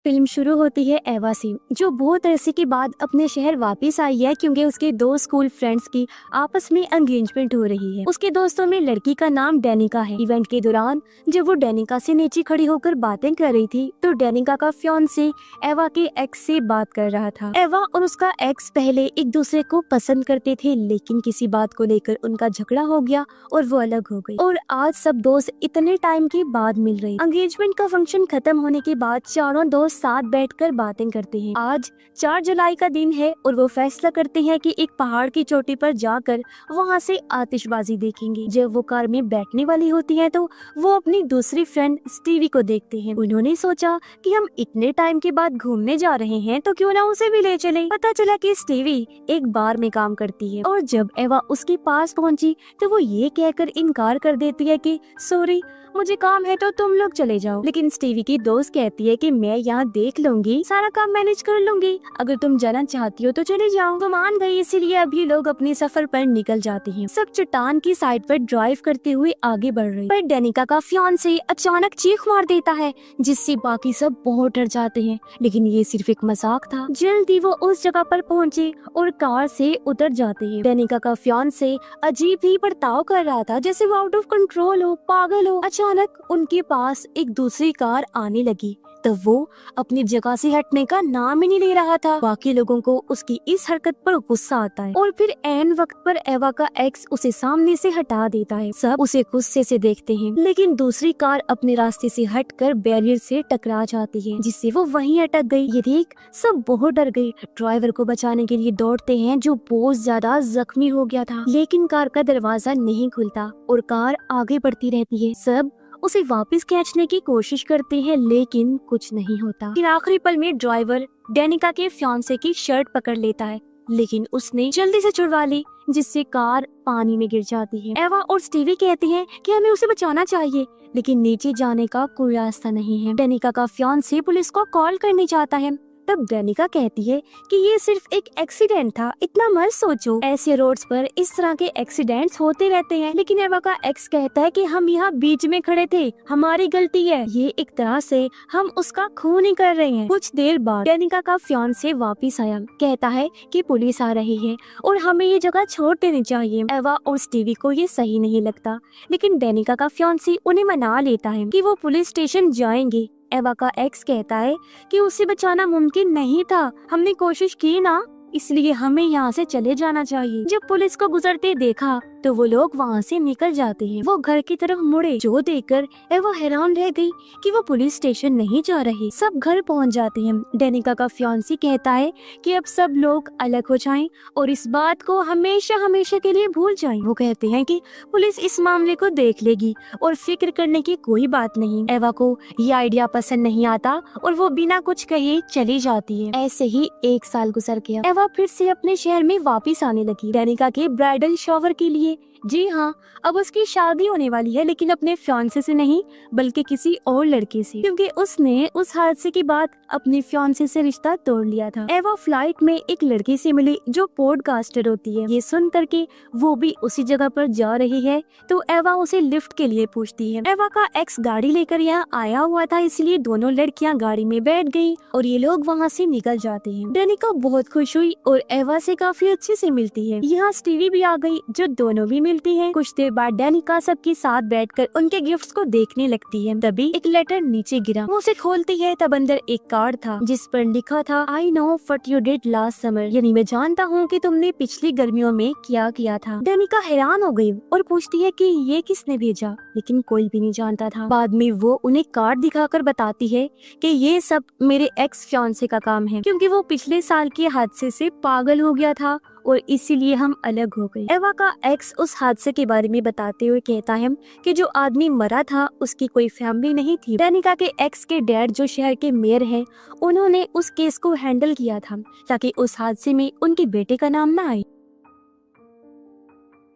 Film शुरू होती है एवा से, जो बहुत अरसे के बाद अपने शहर वापस आई है क्योंकि उसके दो स्कूल फ्रेंड्स की आपस में एंगेजमेंट हो रही है। उसके दोस्तों में लड़की का नाम डेनिका है। इवेंट के दौरान जब वो डेनिका से नीचे खड़ी होकर बातें कर रही थी तो डेनिका का फियांसे एवा के एक्स से बात कर रहा था। एवा और उसका एक्स पहले एक दूसरे को पसंद करते थे, लेकिन किसी बात को लेकर उनका झगड़ा हो गया और वो अलग हो गई। और आज सब दोस्त इतने टाइम के बाद मिल रहे। एंगेजमेंट का फंक्शन खत्म होने के बाद चारों दोस्त साथ बैठकर बातें करते हैं। आज 4 जुलाई का दिन है और वो फैसला करते हैं कि एक पहाड़ की चोटी पर जाकर वहाँ से आतिशबाजी देखेंगे। जब वो कार में बैठने वाली होती है तो वो अपनी दूसरी फ्रेंड स्टीवी को देखते हैं। उन्होंने सोचा कि हम इतने टाइम के बाद घूमने जा रहे हैं तो क्यों ना उसे भी ले चले। पता चला कि स्टीवी एक बार में काम करती है और जब एवा उसके पास पहुंची तो वो ये कहकर इनकार कर देती है कि सॉरी, मुझे काम है तो तुम लोग चले जाओ। लेकिन स्टीवी की दोस्त कहती है कि मैं यहाँ देख लूंगी, सारा काम मैनेज कर लूंगी, अगर तुम जाना चाहती हो तो चले जाओ। वो मान गई, इसीलिए अभी लोग अपने सफर पर निकल जाते हैं। सब चट्टान की साइड पर ड्राइव करते हुए आगे बढ़ रहे, पर डेनिका का फियांसे अचानक चीख मार देता है जिससे बाकी सब बहुत डर जाते हैं। लेकिन ये सिर्फ एक मजाक था। जल्दी वो उस जगह पर पहुँचे और कार से उतर जाते हैं। डेनिका का फियांसे अजीब ही बर्ताव कर रहा था, जैसे वो आउट ऑफ कंट्रोल हो, पागल हो। अचानक उनके पास एक दूसरी कार आने लगी तब वो अपनी जगह से हटने का नाम ही नहीं ले रहा था। बाकी लोगों को उसकी इस हरकत पर गुस्सा आता है और फिर ऐन वक्त पर एवा का एक्स उसे सामने से हटा देता है। सब उसे गुस्से से देखते हैं, लेकिन दूसरी कार अपने रास्ते से हटकर बैरियर से टकरा जाती है, जिससे वो वहीं अटक गई। ये देख सब बहुत डर गए। ड्राइवर को बचाने के लिए दौड़ते हैं, जो बहुत ज्यादा जख्मी हो गया था। लेकिन कार का दरवाजा नहीं खुलता और कार आगे बढ़ती रहती है। सब उसे वापस खींचने की कोशिश करते हैं, लेकिन कुछ नहीं होता। फिर आखिरी पल में ड्राइवर डेनिका के फियांसे की शर्ट पकड़ लेता है, लेकिन उसने जल्दी से छुड़वा ली, जिससे कार पानी में गिर जाती है। एवा और स्टीवी कहते हैं कि हमें उसे बचाना चाहिए, लेकिन नीचे जाने का कोई रास्ता नहीं है। डेनिका का फियांसे पुलिस को कॉल करने जाता है। तब डेनिका कहती है कि ये सिर्फ एक एक्सीडेंट था, इतना मत सोचो। ऐसे रोड्स पर इस तरह के एक्सीडेंट्स होते रहते हैं। लेकिन एवा का एक्स कहता है कि हम यहाँ बीच में खड़े थे, हमारी गलती है। ये एक तरह से हम उसका खून ही कर रहे हैं। कुछ देर बाद डेनिका का फियांसे वापस आया, कहता है कि पुलिस आ रही है और हमें ये जगह छोड़ देनी चाहिए। एवा और स्टीवी को ये सही नहीं लगता, लेकिन डेनिका का फियांसे उन्हें मना लेता है कि वो पुलिस स्टेशन जाएंगे। एवा का एक्स कहता है कि उसे बचाना मुमकिन नहीं था, हमने कोशिश की ना, इसलिए हमें यहाँ से चले जाना चाहिए। जब पुलिस को गुजरते देखा तो वो लोग वहाँ से निकल जाते हैं। वो घर की तरफ मुड़े, जो देखकर एवा हैरान रह गई कि वो पुलिस स्टेशन नहीं जा रहे। सब घर पहुँच जाते हैं। डेनिका का फियांसे कहता है कि अब सब लोग अलग हो जाएं और इस बात को हमेशा हमेशा के लिए भूल जाएं। वो कहते हैं कि पुलिस इस मामले को देख लेगी और फिक्र करने की कोई बात नहीं। एवा को ये आइडिया पसंद नहीं आता और वो बिना कुछ कहे चली जाती है। ऐसे ही 1 साल गुजर गया। एवा फिर से अपने शहर में वापस आने लगी, डेनिका के ब्राइडल शॉवर के लिए। जी हाँ, अब उसकी शादी होने वाली है, लेकिन अपने फियांसे से नहीं बल्कि किसी और लड़के से, क्योंकि उसने उस हादसे के बाद अपने फियांसे से रिश्ता तोड़ लिया था। एवा फ्लाइट में एक लड़की से मिली जो पॉडकास्टर होती है। ये सुन करके वो भी उसी जगह पर जा रही है तो एवा उसे लिफ्ट के लिए पूछती है। एवा का एक्स गाड़ी लेकर यहाँ आया हुआ था, इसलिए दोनों लड़कियाँ गाड़ी में बैठ गयी और ये लोग वहाँ से निकल जाते हैं। डेनिका बहुत खुश हुई और एवा से काफी अच्छे से मिलती है। यहाँ स्टीवी भी आ गई, जो दोनों भी मिलती है। कुछ देर बाद डेनिका सबके साथ बैठकर उनके गिफ्ट्स को देखने लगती है। तभी एक लेटर नीचे गिरा। वो उसे खोलती है, तब अंदर एक कार्ड था जिस पर लिखा था, I know what you did last summer, यानी मैं जानता हूँ कि तुमने पिछली गर्मियों में क्या किया था। डेनिका हैरान हो गई और पूछती है कि ये किसने भेजा, लेकिन कोई भी नहीं जानता था। बाद में वो उन्हें कार्ड दिखाकर बताती है कि ये सब मेरे एक्स फियांसे का काम है, क्योंकि वो पिछले साल के हादसे से पागल हो गया था और इसीलिए हम अलग हो गए। एवा का एक्स उस हादसे के बारे में बताते हुए कहता है कि जो आदमी मरा था उसकी कोई फैमिली नहीं थी। डेनिका के एक्स के डैड जो शहर के मेयर हैं, उन्होंने उस केस को हैंडल किया था ताकि उस हादसे में उनके बेटे का नाम ना आए।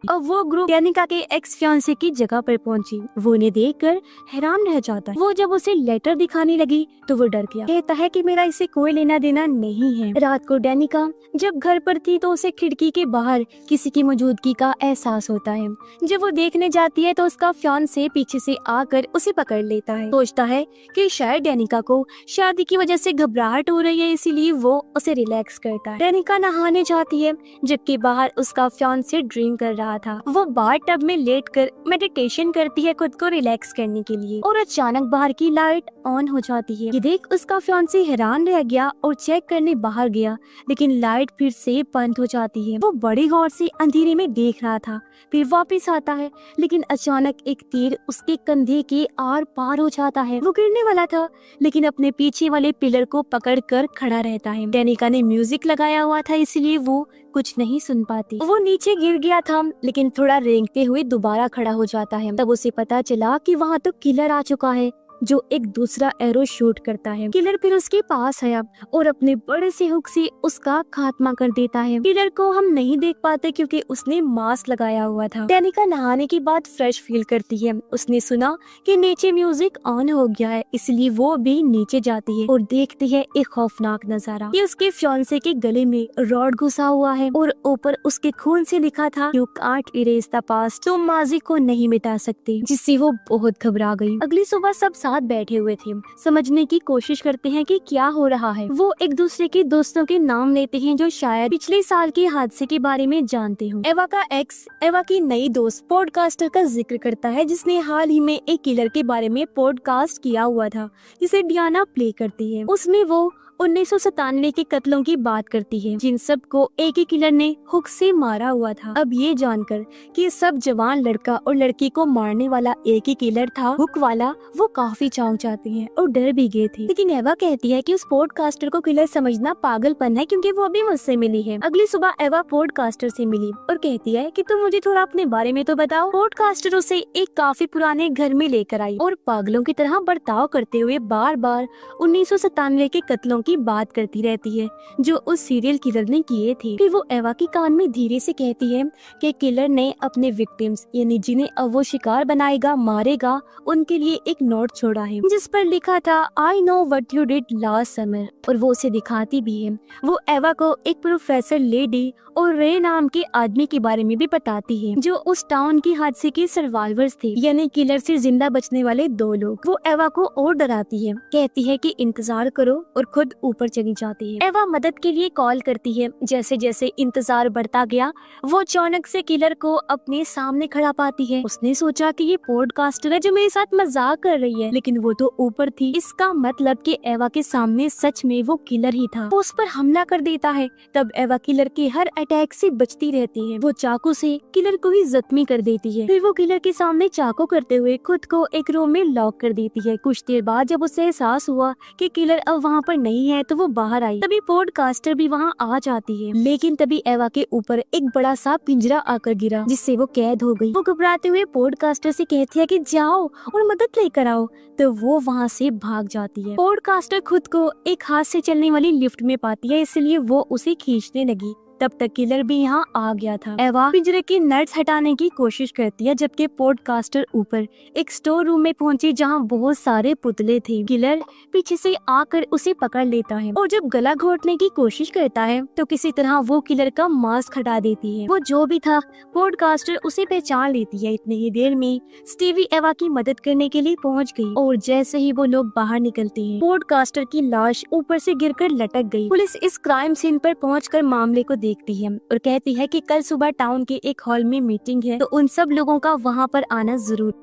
थी। अब वो ग्रुप डेनिका के एक्स फियांसे की जगह पर पहुंची। वो उन्हें देखकर हैरान रह जाता है। वो जब उसे लेटर दिखाने लगी तो वो डर गया। कहता है कि मेरा इसे कोई लेना देना नहीं है। रात को डेनिका जब घर पर थी तो उसे खिड़की के बाहर किसी की मौजूदगी का एहसास होता है। जब वो देखने जाती है तो उसका फियांसे पीछे से आकर उसे पकड़ लेता है। सोचता है कि शायद डेनिका को शादी की वजह से घबराहट हो रही है, इसीलिए वो उसे रिलैक्स करता है। डेनिका नहाने जाती है जबकि बाहर उसका फियांसे ड्रिंक कर रहा था। वो बाथ टब में लेटकर मेडिटेशन करती है खुद को रिलैक्स करने के लिए, और अचानक बाहर की लाइट ऑन हो जाती है। ये देख उसका फियांसे हैरान रह गया और चेक करने बाहर गया, लेकिन लाइट फिर से बंद हो जाती है। वो बड़ी गौर से अंधेरे में देख रहा था, फिर वापस आता है, लेकिन अचानक एक तीर उसके कंधे के आर पार हो जाता है। वो गिरने वाला था, लेकिन अपने पीछे वाले पिलर को पकड़कर खड़ा रहता है। डेनिका ने म्यूजिक लगाया हुआ था, इसलिए वो कुछ नहीं सुन पाती। वो नीचे गिर गया था, लेकिन थोड़ा रेंगते हुए दोबारा खड़ा हो जाता है। तब उसे पता चला कि वहाँ तो किलर आ चुका है, जो एक दूसरा एरो शूट करता है। किलर फिर उसके पास आया और अपने बड़े से हुक से उसका खात्मा कर देता है। किलर को हम नहीं देख पाते क्योंकि उसने मास्क लगाया हुआ था। डेनिका नहाने के बाद फ्रेश फील करती है। उसने सुना कि नीचे म्यूजिक ऑन हो गया है, इसलिए वो भी नीचे जाती है और देखती है एक खौफनाक नजारा कि उसके फियांसे के गले में रॉड घुसा हुआ है और ऊपर उसके खून से लिखा था, you can't erase the past, तुम माजी को नहीं मिटा सकते, जिससे वो बहुत घबरा गई। अगली सुबह सब साथ बैठे हुए थे, समझने की कोशिश करते हैं कि क्या हो रहा है। वो एक दूसरे के दोस्तों के नाम लेते हैं जो शायद पिछले साल के हादसे के बारे में जानते हो। एवा का एक्स एवा की नई दोस्त पॉडकास्टर का जिक्र करता है, जिसने हाल ही में एक किलर के बारे में पॉडकास्ट किया हुआ था, जिसे डियाना प्ले करती है। उसमें वो 1997 के कत्लों की बात करती है, जिन सब को एक ही किलर ने हुक से मारा हुआ था। अब ये जानकर कि सब जवान लड़का और लड़की को मारने वाला एक ही किलर था, हुक वाला, वो काफी चौंक जाती हैं और डर भी गए थे। लेकिन एवा कहती है कि उस पॉडकास्टर को किलर समझना पागलपन है, क्योंकि वो अभी मुझसे मिली है। अगली सुबह एवा पॉडकास्टर से मिली और कहती है कि तुम मुझे थोड़ा अपने बारे में तो बताओ। पॉडकास्टर उसे एक काफी पुराने घर में लेकर आई और पागलों की तरह बर्ताव करते हुए बार बार 1997 के कत्लों की बात करती रहती है जो उस सीरियल किलर ने किए थे। फिर वो एवा के कान में धीरे से कहती है कि किलर ने अपने विक्टिम्स, यानी जिन्हें अब वो शिकार बनाएगा, मारेगा, उनके लिए एक नोट छोड़ा है जिस पर लिखा था, I know what you did last summer, और वो उसे दिखाती भी है। वो एवा को एक प्रोफेसर लेडी और रे नाम के आदमी के बारे में भी बताती है, जो उस टाउन की हादसे के सर्वाइवर्स थे, यानी किलर से जिंदा बचने वाले 2 लोग। वो एवा को और डराती है, कहती है कि इंतजार करो, और खुद ऊपर चली जाती है। एवा मदद के लिए कॉल करती है। जैसे जैसे इंतजार बढ़ता गया, वो अचानक से किलर को अपने सामने खड़ा पाती है। उसने सोचा कि ये पॉडकास्टर है जो मेरे साथ मजाक कर रही है, लेकिन वो तो ऊपर थी। इसका मतलब कि एवा के सामने सच में वो किलर ही था। वो उस पर हमला कर देता है। तब एवा किलर के हर अटैक से बचती रहती है। वो चाकू से किलर को ही जख्मी कर देती है। फिर वो किलर के सामने चाकू करते हुए खुद को एक रूम में लॉक कर देती है। कुछ देर बाद जब उसे एहसास हुआ कि किलर अब वहाँ पर नहीं है, तो वो बाहर आई। तभी पॉडकास्टर भी वहाँ आ जाती है, लेकिन तभी एवा के ऊपर एक बड़ा सा पिंजरा आकर गिरा, जिससे वो कैद हो गई। वो घबराते हुए पॉडकास्टर से कहती है कि जाओ और मदद लेकर आओ, तो वो वहाँ से भाग जाती है। पॉडकास्टर खुद को एक हाथ से चलने वाली लिफ्ट में पाती है, इसलिए वो उसे खींचने लगी। तब तक किलर भी यहाँ आ गया था। एवा पिंजरे की नट्स हटाने की कोशिश करती है, जबकि पॉडकास्टर ऊपर एक स्टोर रूम में पहुंची जहाँ बहुत सारे पुतले थे। किलर पीछे से आकर उसे पकड़ लेता है और जब गला घोटने की कोशिश करता है तो किसी तरह वो किलर का मास्क हटा देती है। वो जो भी था, पॉडकास्टर उसे पहचान लेती है। इतनी ही देर में स्टीवी एवा की मदद करने के लिए पहुँच गयी और जैसे ही वो लोग बाहर निकलते हैं, पॉडकास्टर की लाश ऊपर से गिरकर लटक गयी। पुलिस इस क्राइम सीन पर पहुंचकर मामले को देखती है और कहती है कि कल सुबह टाउन के एक हॉल में मीटिंग है, तो उन सब लोगों का वहाँ पर आना जरूर।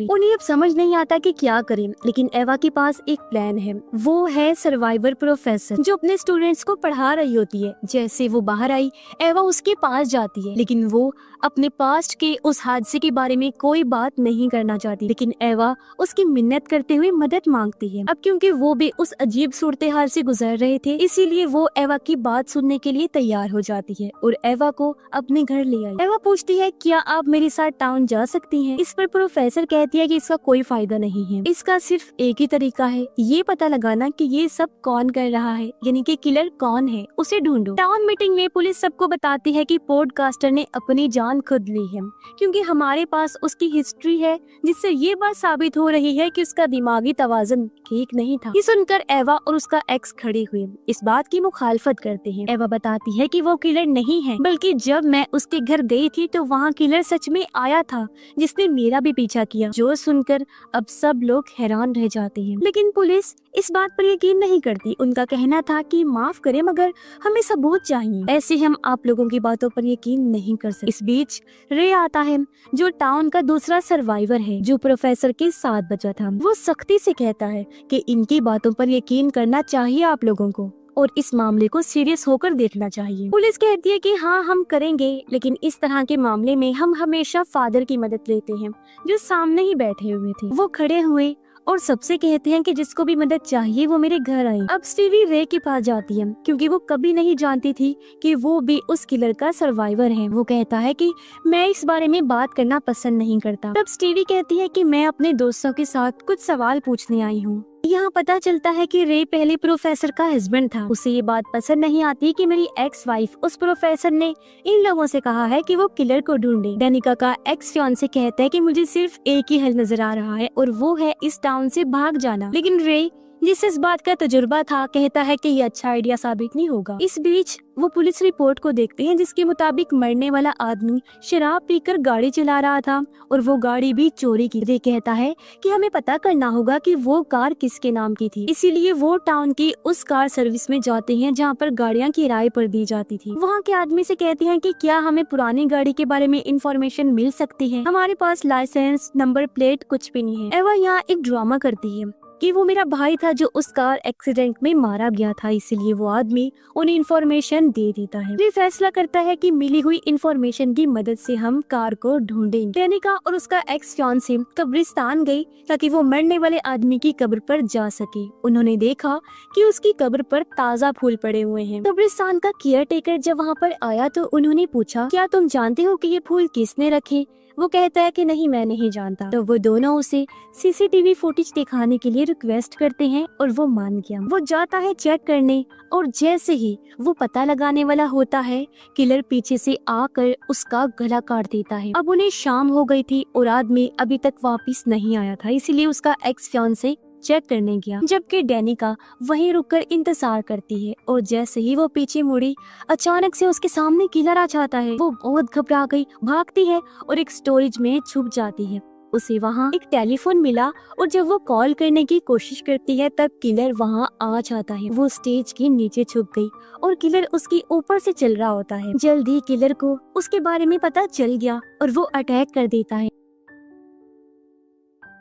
उन्हें अब समझ नहीं आता कि क्या करें, लेकिन एवा के पास एक प्लान है। वो है सर्वाइवर प्रोफेसर, जो अपने स्टूडेंट्स को पढ़ा रही होती है। जैसे वो बाहर आई, एवा उसके पास जाती है, लेकिन वो अपने पास्ट के उस हादसे के बारे में कोई बात नहीं करना चाहती। लेकिन एवा उसकी मिन्नत करते हुए मदद मांगती है। अब क्योंकि वो भी उस अजीब सूरत हाल से गुजर रहे थे, इसीलिए वो एवा की बात सुनने के लिए तैयार हो जाती है और एवा को अपने घर ले आई। एवा पूछती है, क्या आप मेरे साथ टाउन जा सकती हैं? इस पर प्रोफेसर कहती कहती है कि इसका कोई फायदा नहीं है, इसका सिर्फ एक ही तरीका है, ये पता लगाना कि ये सब कौन कर रहा है, यानी कि किलर कौन है, उसे ढूंढो। टाउन मीटिंग में पुलिस सबको बताती है कि पॉडकास्टर ने अपनी जान खुद ली है, क्योंकि हमारे पास उसकी हिस्ट्री है, जिससे ये बात साबित हो रही है कि उसका दिमागी तवाज़ुन ठीक नहीं था। ये सुनकर एवा और उसका एक्स खड़े हुए इस बात की मुखालफत करते हैं। एवा बताती है कि वो किलर नहीं है, बल्कि जब मैं उसके घर गई थी तो वहाँ किलर सच में आया था, जिसने मेरा भी पीछा किया। जो सुनकर अब सब लोग हैरान रह जाते हैं, लेकिन पुलिस इस बात पर यकीन नहीं करती। उनका कहना था कि माफ करें, मगर हमें सबूत चाहिए, ऐसे हम आप लोगों की बातों पर यकीन नहीं कर सकते। इस बीच रे आता है, जो टाउन का दूसरा सर्वाइवर है, जो प्रोफेसर के साथ बचा था। वो सख्ती से कहता है कि इनकी बातों पर यकीन करना चाहिए आप लोगों को, और इस मामले को सीरियस होकर देखना चाहिए। पुलिस कहती है कि हाँ हम करेंगे, लेकिन इस तरह के मामले में हम हमेशा फादर की मदद लेते हैं, जो सामने ही बैठे हुए थे। वो खड़े हुए और सबसे कहते हैं कि जिसको भी मदद चाहिए वो मेरे घर आए। अब स्टीवी रे के पास जाती है, क्योंकि वो कभी नहीं जानती थी कि वो भी उस किलर का सर्वाइवर है। वो कहता है कि मैं इस बारे में बात करना पसंद नहीं करता। तब स्टीवी कहती है कि मैं अपने दोस्तों के साथ कुछ सवाल पूछने आई हूँ। यहाँ पता चलता है कि रे पहले प्रोफेसर का हस्बैंड था। उसे ये बात पसंद नहीं आती कि मेरी एक्स वाइफ उस प्रोफेसर ने इन लोगों से कहा है कि वो किलर को ढूंढे। डेनिका का एक्स फियांसे कहता है कि मुझे सिर्फ एक ही हल नजर आ रहा है, और वो है इस टाउन से भाग जाना। लेकिन रे, जिसे इस बात का तजुर्बा था, कहता है कि ये अच्छा आइडिया साबित नहीं होगा। इस बीच वो पुलिस रिपोर्ट को देखते हैं, जिसके मुताबिक मरने वाला आदमी शराब पीकर गाड़ी चला रहा था, और वो गाड़ी भी चोरी की। रे कहता है कि हमें पता करना होगा कि वो कार किसके नाम की थी, इसीलिए वो टाउन की उस कार सर्विस में जाते हैं जहाँ पर गाड़ियाँ किराए पर दी जाती थी। वहाँ के आदमी से कहते हैं कि क्या हमें पुरानी गाड़ी के बारे में इंफॉर्मेशन मिल सकती है, हमारे पास लाइसेंस, नंबर प्लेट कुछ भी नहीं है। एवा यहाँ एक ड्रामा करती है कि वो मेरा भाई था जो उस कार एक्सीडेंट में मारा गया था, इसीलिए वो आदमी उन्हें इंफॉर्मेशन दे देता है। ये फैसला करता है कि मिली हुई इंफॉर्मेशन की मदद से हम कार को ढूंढेंगे। डेनिका और उसका एक्स फियांसे कब्रिस्तान गई ताकि वो मरने वाले आदमी की कब्र पर जा सके। उन्होंने देखा कि उसकी कब्र पर ताज़ा फूल पड़े हुए हैं। कब्रिस्तान का केयर टेकर जब वहाँ पर आया तो उन्होंने पूछा, क्या तुम जानते हो कि ये फूल किसने रखे? वो कहता है कि नहीं, मैं नहीं जानता। तो वो दोनों उसे सीसीटीवी फुटेज दिखाने के लिए रिक्वेस्ट करते हैं, और वो मान गया। वो जाता है चेक करने, और जैसे ही वो पता लगाने वाला होता है, किलर पीछे से आकर उसका गला काट देता है। अब उन्हें शाम हो गई थी और आदमी अभी तक वापस नहीं आया था, इसीलिए उसका एक्स फियांसे चेक करने गया, जबकि डेनिका वहीं रुककर इंतजार करती है। और जैसे ही वो पीछे मुड़ी, अचानक से उसके सामने किलर आ जाता है। वो बहुत घबरा गई, भागती है और एक स्टोरेज में छुप जाती है। उसे वहाँ एक टेलीफोन मिला, और जब वो कॉल करने की कोशिश करती है तब किलर वहाँ आ जाता है। वो स्टेज के नीचे छुप गई और किलर उसके ऊपर से चल रहा होता है। जल्दी किलर को उसके बारे में पता चल गया और वो अटैक कर देता है।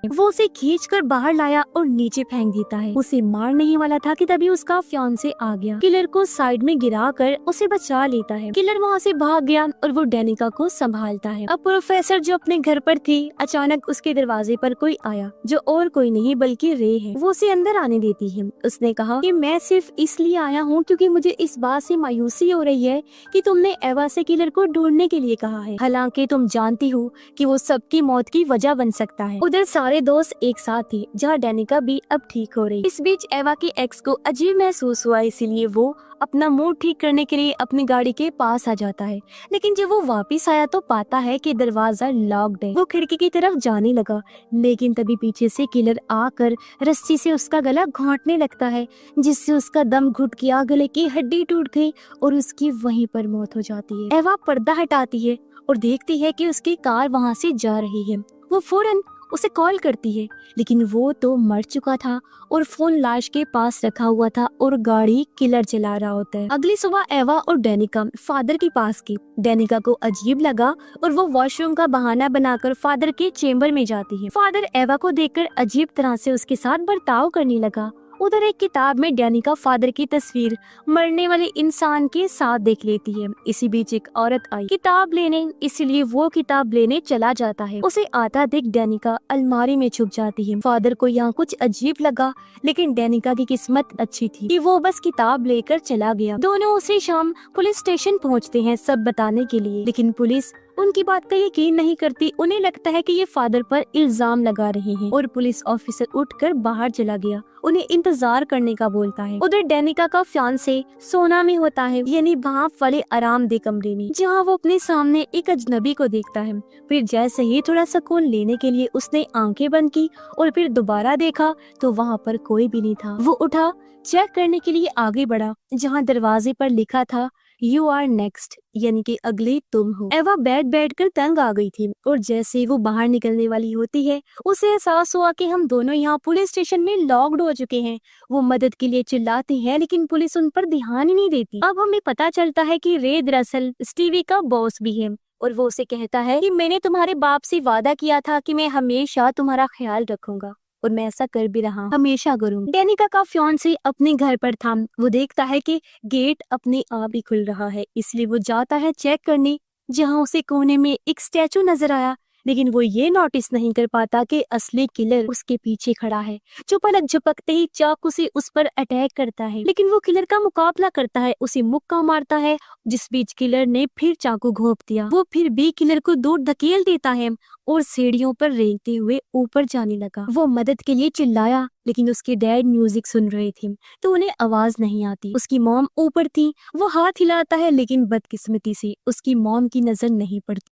वो उसे खींचकर बाहर लाया और नीचे फेंक देता है। उसे मारने ही वाला था कि तभी उसका फियांसे आ गया। किलर को साइड में गिराकर उसे बचा लेता है। किलर वहाँ से भाग गया और वो डेनिका को संभालता है। अब प्रोफेसर जो अपने घर पर थी, अचानक उसके दरवाजे पर कोई आया, जो और कोई नहीं बल्कि रे है। वो उसे अंदर आने देती है। उसने कहा कि मैं सिर्फ इसलिए आया हूँ क्योंकि मुझे इस बात से मायूसी हो रही है कि तुमने एवा से किलर को ढूंढने के लिए कहा है, हालांकि तुम जानती हो कि वो सबकी मौत की वजह बन सकता है। उधर सारे दोस्त एक साथ थे, जहाँ डेनिका भी अब ठीक हो रही। इस बीच एवा की एक्स को अजीब महसूस हुआ, इसीलिए वो अपना मूड ठीक करने के लिए अपनी गाड़ी के पास आ जाता है। लेकिन जब वो वापस आया तो पाता है कि दरवाजा लॉक्ड है। वो खिड़की की तरफ जाने लगा, लेकिन तभी पीछे से किलर आकर रस्सी से उसका गला घोंटने लगता है, जिससे उसका दम घुट गया, गले की हड्डी टूट गई और उसकी वहीं पर मौत हो जाती है। एवा पर्दा हटाती है और देखती है कि उसकी कार वहाँ से जा रही है। वो फौरन उसे कॉल करती है, लेकिन वो तो मर चुका था और फोन लाश के पास रखा हुआ था और गाड़ी किलर चला रहा होता है। अगली सुबह एवा और डेनिका फादर के पास गई। डेनिका को अजीब लगा और वो वॉशरूम का बहाना बनाकर फादर के चेम्बर में जाती है। फादर एवा को देखकर अजीब तरह से उसके साथ बर्ताव करने लगा। उधर एक किताब में डेनिका फादर की तस्वीर मरने वाले इंसान के साथ देख लेती है। इसी बीच एक औरत आई किताब लेने, इसलिए वो किताब लेने चला जाता है। उसे आता देख डेनिका अलमारी में छुप जाती है। फादर को यहाँ कुछ अजीब लगा, लेकिन डेनिका की किस्मत अच्छी थी कि वो बस किताब लेकर चला गया। दोनों उसी शाम पुलिस स्टेशन पहुँचते हैं सब बताने के लिए, लेकिन पुलिस उनकी बात का यकीन नहीं करती। उन्हें लगता है कि ये फादर पर इल्जाम लगा रहे हैं और पुलिस ऑफिसर उठकर बाहर चला गया, उन्हें इंतजार करने का बोलता है। उधर डेनिका का फियांसे सोना में होता है, यानी वहाँ वाले आरामदेह कमरे में, जहाँ वो अपने सामने एक अजनबी को देखता है। फिर जैसे ही थोड़ा सुकून लेने के लिए उसने आंखें बंद की और फिर दोबारा देखा तो वहाँ पर कोई भी नहीं था। वो उठा, चेक करने के लिए आगे बढ़ा, जहाँ दरवाजे पर लिखा था यू आर नेक्स्ट, यानी कि अगले तुम हो। एवा बैठ कर तंग आ गई थी और जैसे वो बाहर निकलने वाली होती है उसे एहसास हुआ कि हम दोनों यहाँ पुलिस स्टेशन में लॉक्ड हो चुके हैं। वो मदद के लिए चिल्लाती है लेकिन पुलिस उन पर ध्यान ही नहीं देती। अब हमें पता चलता है कि रे दरअसल स्टीवी का बॉस भी है और वो उसे कहता है कि मैंने तुम्हारे बाप से वादा किया था कि मैं हमेशा तुम्हारा ख्याल रखूंगा और मैं ऐसा कर भी रहा, हमेशा करूंगा। डेनिका का फियांसे अपने घर पर था। वो देखता है कि गेट अपने आप ही खुल रहा है, इसलिए वो जाता है चेक करने, जहाँ उसे कोने में एक स्टैचू नजर आया। लेकिन वो ये नोटिस नहीं कर पाता कि असली किलर उसके पीछे खड़ा है, जो पलक झपकते ही चाकू से उस पर अटैक करता है। लेकिन वो किलर का मुकाबला करता है, उसे मुक्का मारता है, जिस बीच किलर ने फिर चाकू घोंप दिया। वो फिर भी किलर को दूर धकेल देता है और सीढ़ियों पर रेंगते हुए ऊपर जाने लगा। वो मदद के लिए चिल्लाया लेकिन उसके डैड म्यूजिक सुन रहे थे तो उन्हें आवाज नहीं आती। उसकी मॉम ऊपर थी, वो हाथ हिलाता है लेकिन बदकिस्मती से उसकी मॉम की नजर नहीं पड़ती।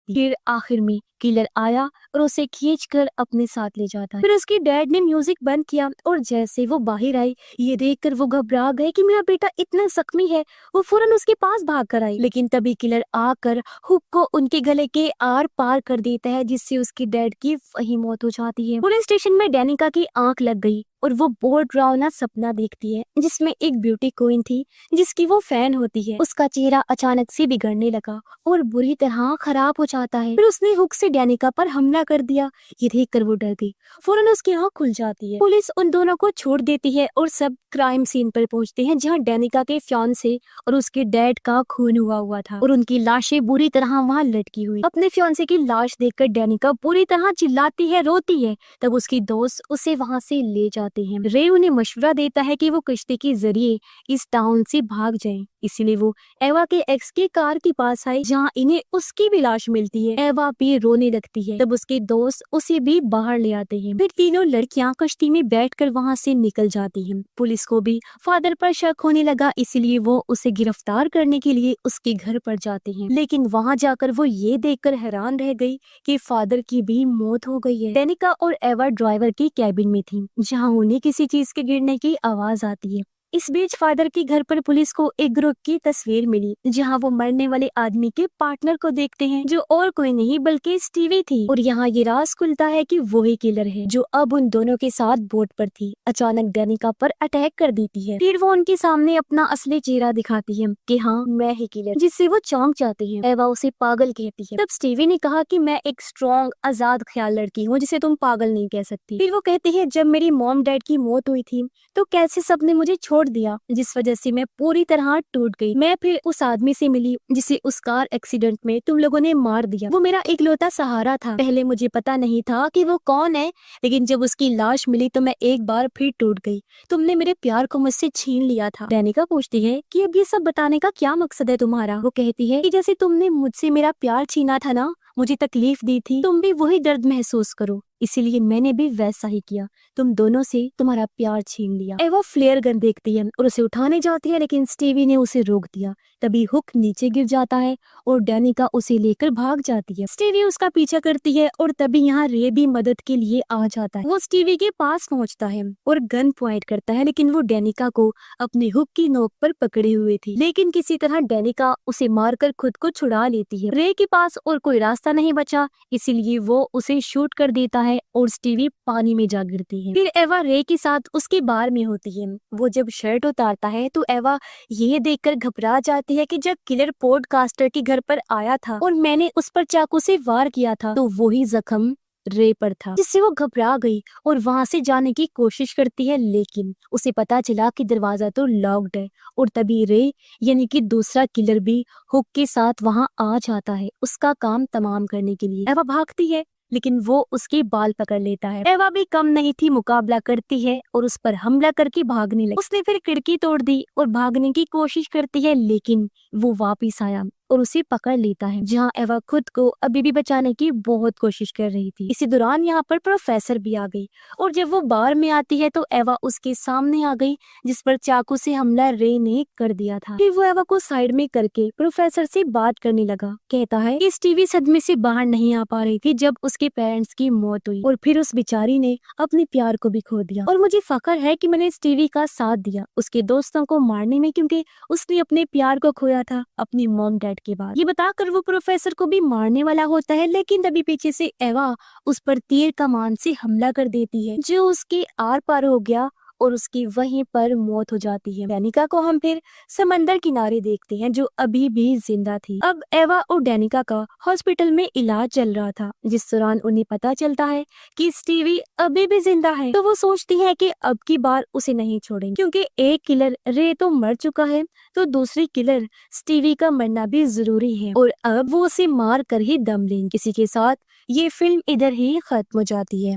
फिर आखिर में किलर आया और उसे खींचकर अपने साथ ले जाता है। फिर उसके डैड ने म्यूजिक बंद किया और जैसे वो बाहर आई, ये देखकर वो घबरा गए कि मेरा बेटा इतना जख्मी है। वो फौरन उसके पास भाग कर आई, लेकिन तभी किलर आकर हुक को उनके गले के आर पार कर देता है, जिससे उसके डैड की वही मौत हो जाती है। पुलिस स्टेशन में डेनिका की आंख लग गई और वो बहुत डरावना सपना देखती है, जिसमें एक ब्यूटी क्वीन थी जिसकी वो फैन होती है। उसका चेहरा अचानक से बिगड़ने लगा और बुरी तरह खराब हो जाता है। फिर उसने हुक से डेनिका पर हमला कर दिया। ये देखकर वो डर गई, फौरन उसकी आंख खुल जाती है। पुलिस उन दोनों को छोड़ देती है और सब क्राइम सीन पर पहुंचते हैं, जहां डेनिका के फियांसे और उसके डैड का खून हुआ था और उनकी लाशें बुरी तरह वहां लटकी हुई। अपने फियांसे की लाश देखकर डेनिका बुरी तरह चिल्लाती है, रोती है। तब उसकी दोस्त उसे वहां से ले जाते हैं। रे उन्हें मशवरा देता है कि वो कश्ती के जरिए इस टाउन से भाग जाएं। इसीलिए वो एवा के एक्स की कार के पास आई, जहां इन्हें उसकी भी लाश मिलती है। एवा भी रोने लगती है। तब उसके दोस्त उसे भी बाहर ले आते हैं। फिर तीनों लड़कियां कश्ती में बैठकर वहां से निकल जाती हैं। पुलिस को भी फादर पर शक होने लगा, इसीलिए वो उसे गिरफ्तार करने के लिए उसके घर पर जाते हैं। लेकिन वहां जाकर वो ये देखकर हैरान रह गई कि फादर की भी मौत हो गई है। डेनिका और एवा ड्राइवर की कैबिन में थी, जहाँ उन्हें किसी चीज के गिरने की आवाज आती है। इस बीच फादर के घर पर पुलिस को एक ग्रुप की तस्वीर मिली, जहां वो मरने वाले आदमी के पार्टनर को देखते हैं, जो और कोई नहीं बल्कि स्टीवी थी। और यहाँ ये राज खुलता है कि वही किलर है जो अब उन दोनों के साथ बोट पर थी। अचानक डेनिका पर अटैक कर देती है। फिर वो उनके सामने अपना असली चेहरा दिखाती है कि हाँ मैं ही किलर, जिससे वो चौंक जाते हैं। एवा उसे पागल कहती है। तब स्टीवी ने कहा कि मैं एक स्ट्रॉन्ग आजाद ख्याल लड़की हूँ, जिसे तुम पागल नहीं कह सकती। फिर वो कहते हैं जब मेरी मॉम डैड की मौत हुई थी तो कैसे सबने मुझे छोड़ दिया, जिस वजह से मैं पूरी तरह टूट गई। मैं फिर उस आदमी से मिली जिसे उस कार एक्सीडेंट में तुम लोगों ने मार दिया। वो मेरा इकलौता सहारा था। पहले मुझे पता नहीं था कि वो कौन है, लेकिन जब उसकी लाश मिली तो मैं एक बार फिर टूट गई। तुमने मेरे प्यार को मुझसे छीन लिया था। डेनिका पूछती है कि अब ये सब बताने का क्या मकसद है तुम्हारा। वो कहती है कि जैसे तुमने मुझसे मेरा प्यार छीना था ना, मुझे तकलीफ दी थी, तुम भी वही दर्द महसूस करो, इसीलिए मैंने भी वैसा ही किया। तुम दोनों से तुम्हारा प्यार छीन लिया। एवा फ्लेयर गन देखती है और उसे उठाने जाती है, लेकिन स्टीवी ने उसे रोक दिया। तभी हुक नीचे गिर जाता है और डेनिका उसे लेकर भाग जाती है। स्टीवी उसका पीछा करती है और तभी यहाँ रे भी मदद के लिए आ जाता है। वो स्टीवी के पास पहुँचता है और गन पॉइंट करता है, लेकिन वो डेनिका को अपने हुक की नोक पर पकड़े हुए थी। लेकिन किसी तरह डेनिका उसे मारकर खुद को छुड़ा लेती है। रे के पास और कोई रास्ता नहीं बचा, इसीलिए वो उसे शूट कर देता है और स्टीवी पानी में जा गिरती है। फिर एवा रे के साथ उसके बार में होती है। वो जब शर्ट उतारता है तो एवा ये देखकर घबरा जाती है कि जब किलर पॉडकास्टर के घर पर आया था और मैंने उस पर चाकू से वार किया था तो वही जख्म रे पर था, जिससे वो घबरा गई और वहां से जाने की कोशिश करती है। लेकिन उसे पता चला कि दरवाजा तो लॉक्ड है और तभी रे यानी कि दूसरा किलर भी हुक के साथ वहां आ जाता है उसका काम तमाम करने के लिए। एवा भागती है लेकिन वो उसके बाल पकड़ लेता है। एवा भी कम नहीं थी, मुकाबला करती है और उस पर हमला करके भागने लगी। उसने फिर खिड़की तोड़ दी और भागने की कोशिश करती है, लेकिन वो वापिस आया और उसे पकड़ लेता है, जहाँ एवा खुद को अभी भी बचाने की बहुत कोशिश कर रही थी। इसी दौरान यहाँ पर प्रोफेसर भी आ गई और जब वो बार में आती है तो एवा उसके सामने आ गई, जिस पर चाकू से हमला रे ने कर दिया था। फिर वो एवा को साइड में करके प्रोफेसर से बात करने लगा। कहता है कि स्टीवी सदमे से बाहर नहीं आ पा रही थी जब उसके पेरेंट्स की मौत हुई और फिर उस बेचारी ने अपने प्यार को भी खो दिया, और मुझे फख्र है कि मैंने स्टीवी का साथ दिया उसके दोस्तों को मारने में, क्योंकि उसने अपने प्यार को खोया था अपनी मॉम डैड के बाद। ये बताकर वो प्रोफेसर को भी मारने वाला होता है, लेकिन तभी पीछे से एवा उस पर तीर कमान से हमला कर देती है, जो उसके आर पार हो गया और उसकी वहीं पर मौत हो जाती है। डेनिका को हम फिर समंदर किनारे देखते हैं, जो अभी भी जिंदा थी। अब एवा और डेनिका का हॉस्पिटल में इलाज चल रहा था, जिस दौरान उन्हें पता चलता है कि स्टीवी अभी भी जिंदा है। तो वो सोचती है कि अब की बार उसे नहीं छोड़ेंगे, क्योंकि एक किलर रे तो मर चुका है, तो दूसरी किलर स्टीवी का मरना भी जरूरी है और अब वो उसे मार कर ही दम लेंगे। किसी के साथ ये फिल्म इधर ही खत्म हो जाती है।